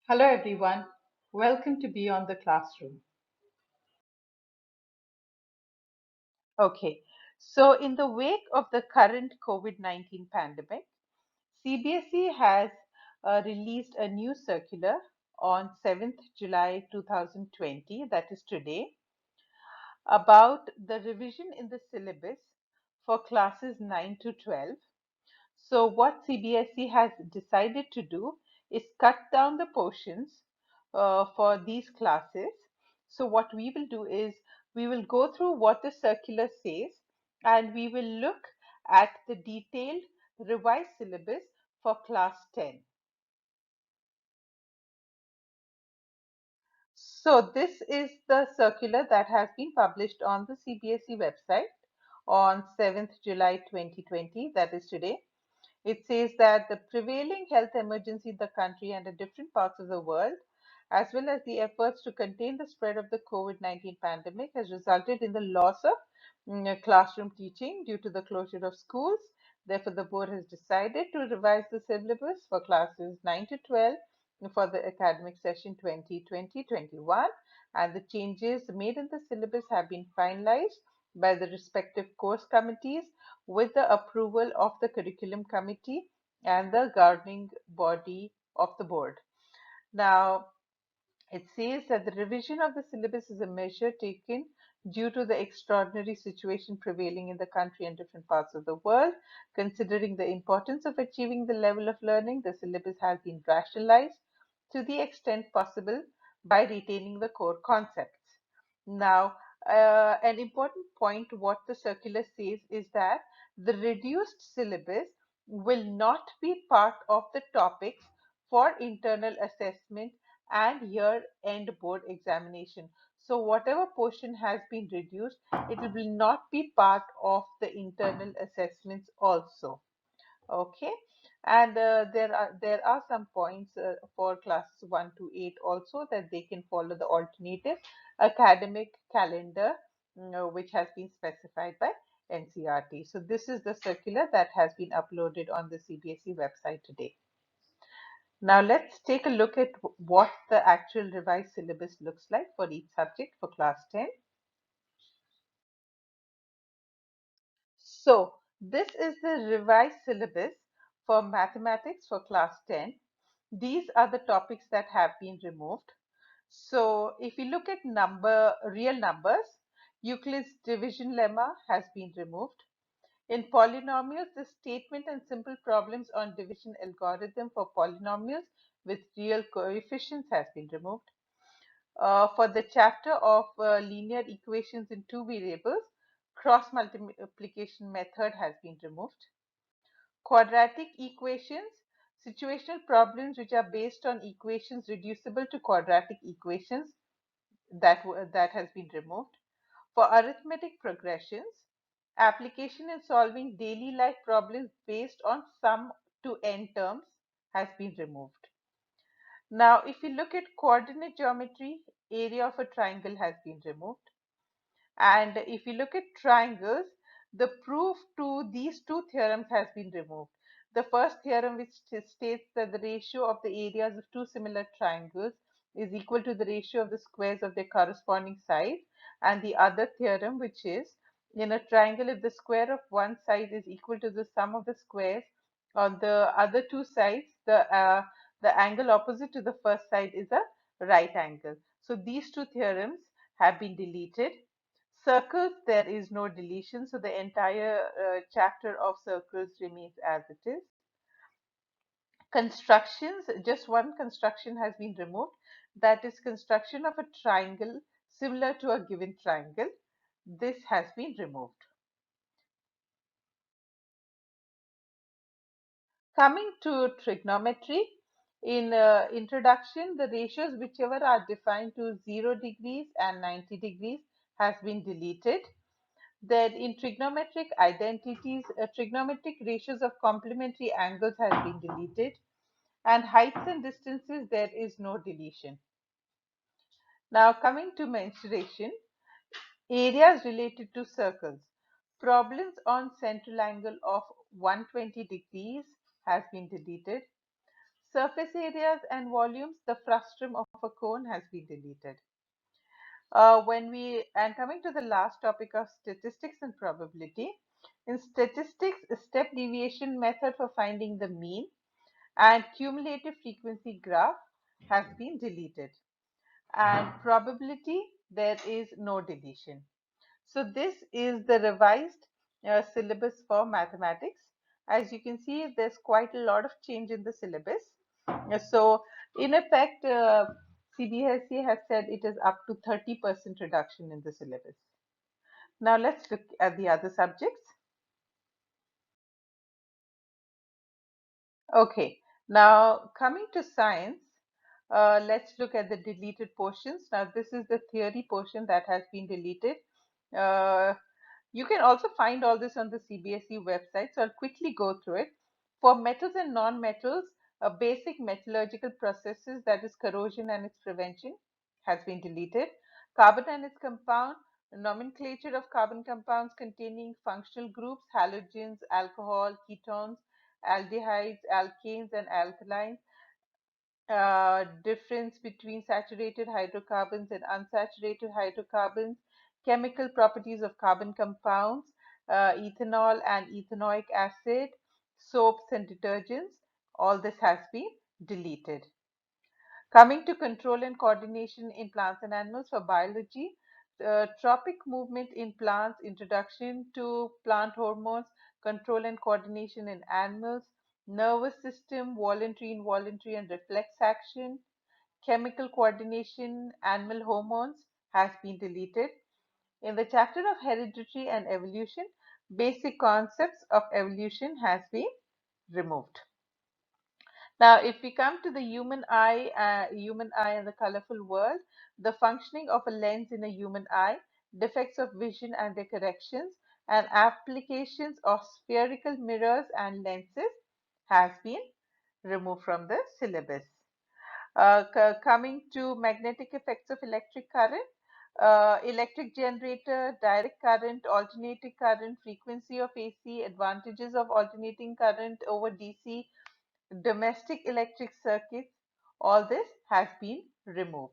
Hello everyone, welcome to Beyond the Classroom. Okay, so in the wake of the current COVID-19 pandemic, CBSE has released a new circular on 7th July 2020, that is today, about the revision in the syllabus for classes 9 to 12. So, what CBSE has decided to do is cut down the portions for these classes. So, what we will do is we will go through what the circular says and we will look at the detailed revised syllabus for class 10. So, this is the circular that has been published on the CBSE website on 7th July 2020, that is today. It says that the prevailing health emergency in the country and in different parts of the world, as well as the efforts to contain the spread of the COVID-19 pandemic, has resulted in the loss of classroom teaching due to the closure of schools. Therefore, the board has decided to revise the syllabus for classes 9 to 12 for the academic session 2020-21, and the changes made in the syllabus have been finalized by the respective course committees with the approval of the curriculum committee and the governing body of the board. Now, it says that the revision of the syllabus is a measure taken due to the extraordinary situation prevailing in the country and different parts of the world. Considering the importance of achieving the level of learning, the syllabus has been rationalized to the extent possible by retaining the core concepts. Now, an important point what the circular says is that the reduced syllabus will not be part of the topics for internal assessment and year-end board examination. So whatever portion has been reduced, it will not be part of the internal assessments also. Okay, and there are some points for classes 1 to 8 also that they can follow the alternative academic calendar, which has been specified by NCRT. So this is the circular that has been uploaded on the CBSE website today. Now let's take a look at what the actual revised syllabus looks like for each subject for class 10. So this is the revised syllabus for mathematics for class 10. These are the topics that have been removed. So if we look at real numbers, Euclid's division lemma has been removed. In polynomials, the statement and simple problems on division algorithm for polynomials with real coefficients has been removed. For the chapter of linear equations in two variables, cross multiplication method has been removed. Quadratic equations, situational problems which are based on equations reducible to quadratic equations, that has been removed. For arithmetic progressions, application in solving daily life problems based on sum to n terms has been removed. Now, if you look at coordinate geometry, area of a triangle has been removed. And if you look at triangles, the proof to these two theorems has been removed. The first theorem, which states that the ratio of the areas of two similar triangles is equal to the ratio of the squares of their corresponding sides, and the other theorem, which is in a triangle, if the square of one side is equal to the sum of the squares on the other two sides, the angle opposite to the first side is a right angle. So these two theorems have been deleted. Circles, there is no deletion, so the entire chapter of circles remains as it is. Constructions, just one construction has been removed, that is construction of a triangle similar to a given triangle. This has been removed. Coming to trigonometry, in introduction, the ratios whichever are defined to 0 degrees and 90 degrees has been deleted. Then in trigonometric identities, trigonometric ratios of complementary angles has been deleted, and heights and distances, there is no deletion. Now coming to mensuration, areas related to circles. Problems on central angle of 120 degrees has been deleted. surface areas and volumes, the frustum of a cone has been deleted. Coming to the last topic of statistics and probability, in statistics, a step deviation method for finding the mean and cumulative frequency graph has been deleted. And probability, there is no deletion. So this is the revised syllabus for mathematics. As you can see, there's quite a lot of change in the syllabus. So in effect, CBSE has said it is up to 30% reduction in the syllabus. Now let's look at the other subjects. Okay, now coming to science, let's look at the deleted portions. Now this is the theory portion that has been deleted. Uh, You can also find all this on the CBSE website, so I'll quickly go through it. For metals and non-metals, basic metallurgical processes, that is corrosion and its prevention, has been deleted. Carbon and its compound, nomenclature of carbon compounds containing functional groups, halogens, alcohol, ketones, aldehydes, alkanes, and alkalines. Difference between saturated hydrocarbons and unsaturated hydrocarbons, chemical properties of carbon compounds, ethanol and ethanoic acid, soaps and detergents, all this has been deleted. Coming to control and coordination in plants and animals for biology, tropic movement in plants, introduction to plant hormones, control and coordination in animals, nervous system, voluntary, involuntary, and reflex action, chemical coordination, animal hormones has been deleted. In the chapter of hereditary and evolution, basic concepts of evolution has been removed. Now, if we come to the human eye and the colorful world, the functioning of a lens in a human eye, defects of vision and their corrections, and applications of spherical mirrors and lenses has been removed from the syllabus. Coming to magnetic effects of electric current, electric generator, direct current, alternating current, frequency of AC, advantages of alternating current over DC, domestic electric circuits, all this has been removed.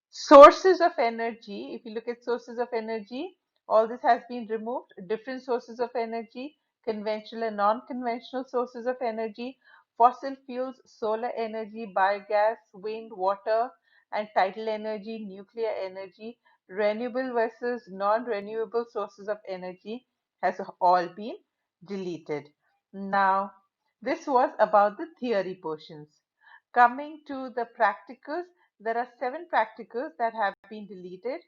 Sources of energy, if you look at sources of energy, all this has been removed. Different sources of energy, conventional and non-conventional sources of energy, fossil fuels, solar energy, biogas, wind, water, and tidal energy, nuclear energy, renewable versus non-renewable sources of energy has all been deleted. Now, this was about the theory portions. Coming to the practicals, there are 7 practicals that have been deleted.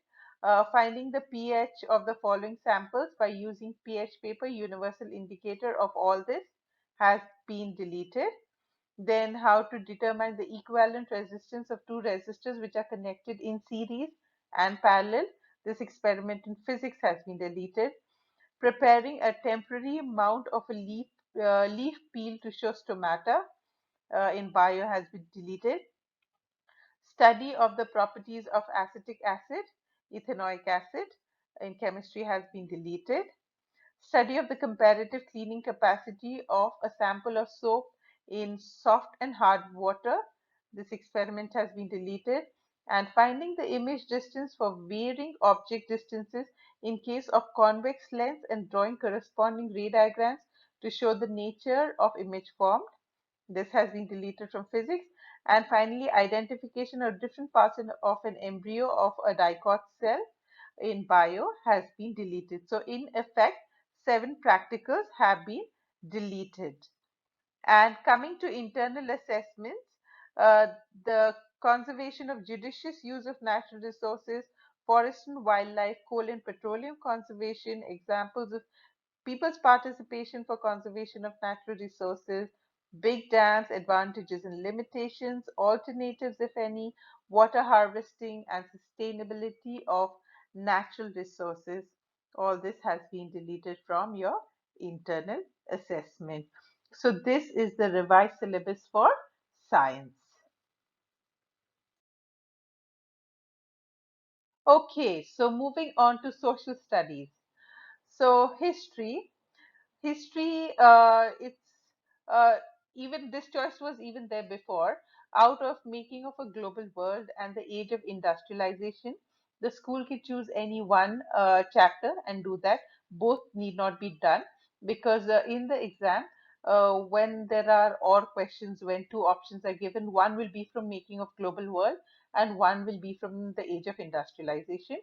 Finding the pH of the following samples by using pH paper, universal indicator of all this, has been deleted. Then how to determine the equivalent resistance of two resistors which are connected in series and parallel. This experiment in physics has been deleted. Preparing a temporary mount of a leaf peel to show stomata in bio has been deleted. Study of the properties of acetic acid, ethanoic acid in chemistry has been deleted. Study of the comparative cleaning capacity of a sample of soap in soft and hard water. This experiment has been deleted. And finding the image distance for varying object distances in case of convex lens and drawing corresponding ray diagrams to show the nature of image formed. This has been deleted from physics. And finally, identification of different parts of an embryo of a dicot cell in bio has been deleted. So in effect, 7 practicals have been deleted. And coming to internal assessments, uh, the conservation of judicious use of natural resources, forest and wildlife, coal and petroleum conservation, examples of people's participation for conservation of natural resources, big dams, advantages and limitations, alternatives, if any, water harvesting, and sustainability of natural resources. All this has been deleted from your internal assessment. So, this is the revised syllabus for science. Okay, so moving on to social studies. So, history. History, it's uh, even this choice was even there before. Out of making of a global world and the age of industrialization, the school can choose any one chapter and do that. Both need not be done, because in the exam, when there are or questions, when two options are given, one will be from making of global world and one will be from the age of industrialization.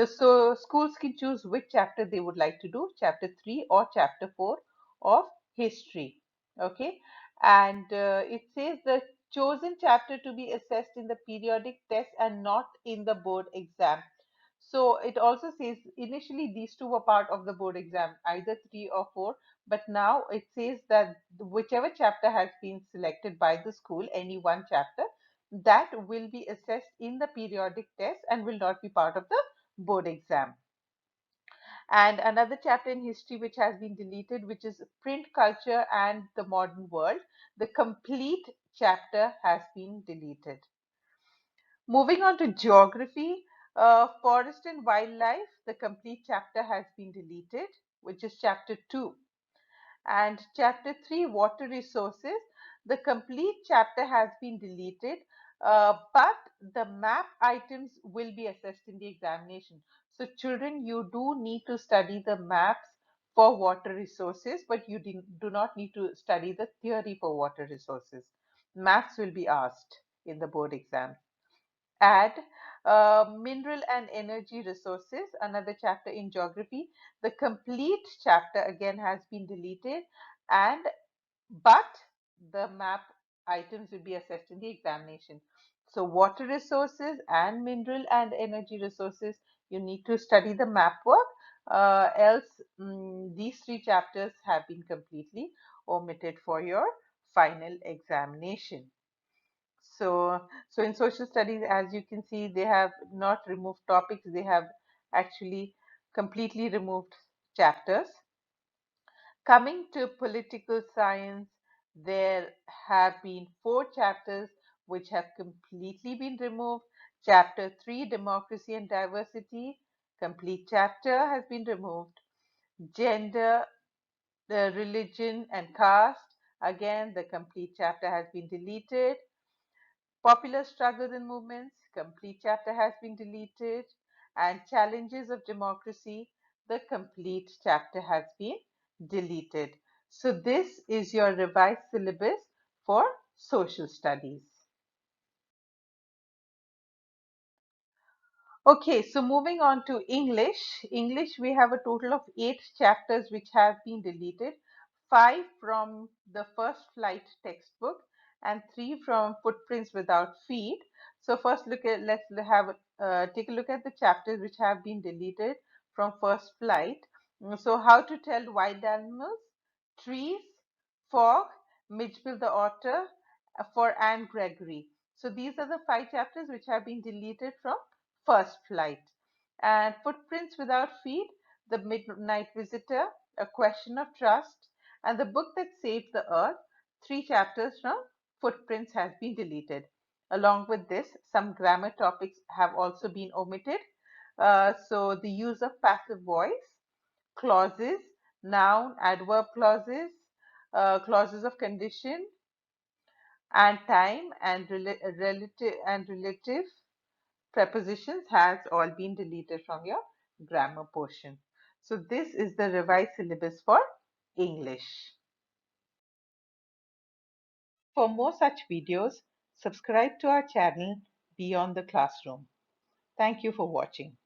So schools can choose which chapter they would like to do, chapter 3 or chapter 4 of history. Okay, and it says the chosen chapter to be assessed in the periodic test and not in the board exam. So it also says initially these two were part of the board exam, either 3 or 4, but now it says that whichever chapter has been selected by the school, any one chapter, that will be assessed in the periodic test and will not be part of the board exam. And another chapter in history which has been deleted, which is print culture and the modern world, the complete chapter has been deleted. Moving on to geography, forest and wildlife, the complete chapter has been deleted, which is chapter 2. And chapter 3, water resources, the complete chapter has been deleted, but the map items will be assessed in the examination. So children, you do need to study the maps for water resources, but you do not need to study the theory for water resources. Maps will be asked in the board exam. Add mineral and energy resources, another chapter in geography. The complete chapter again has been deleted, and but the map items will be assessed in the examination. So water resources and mineral and energy resources, you need to study the map work, else these three chapters have been completely omitted for your final examination. So in social studies, as you can see, they have not removed topics, they have actually completely removed chapters. Coming to political science, there have been 4 chapters which have completely been removed. Chapter 3, Democracy and Diversity, complete chapter has been removed. Gender, religion and caste, again the complete chapter has been deleted. Popular struggles and movements, complete chapter has been deleted. And challenges of democracy, the complete chapter has been deleted. So this is your revised syllabus for social studies. Okay, so moving on to English. English, we have a total of 8 chapters which have been deleted. 5 from the first flight textbook and 3 from Footprints Without Feet. So first let's have take a look at the chapters which have been deleted from first flight. So how to tell wild animals, trees, fog, Midgebill the otter, for Anne Gregory. So these are the 5 chapters which have been deleted from first flight. And Footprints Without Feet, The Midnight Visitor, A Question of Trust, and The Book That Saved the Earth. 3 chapters from Footprints has been deleted. Along with this, some grammar topics have also been omitted. So the use of passive voice, clauses, noun, adverb clauses, clauses of condition, and time and relative prepositions has all been deleted from your grammar portion. So this is the revised syllabus for English. For more such videos, subscribe to our channel Beyond the Classroom. Thank you for watching.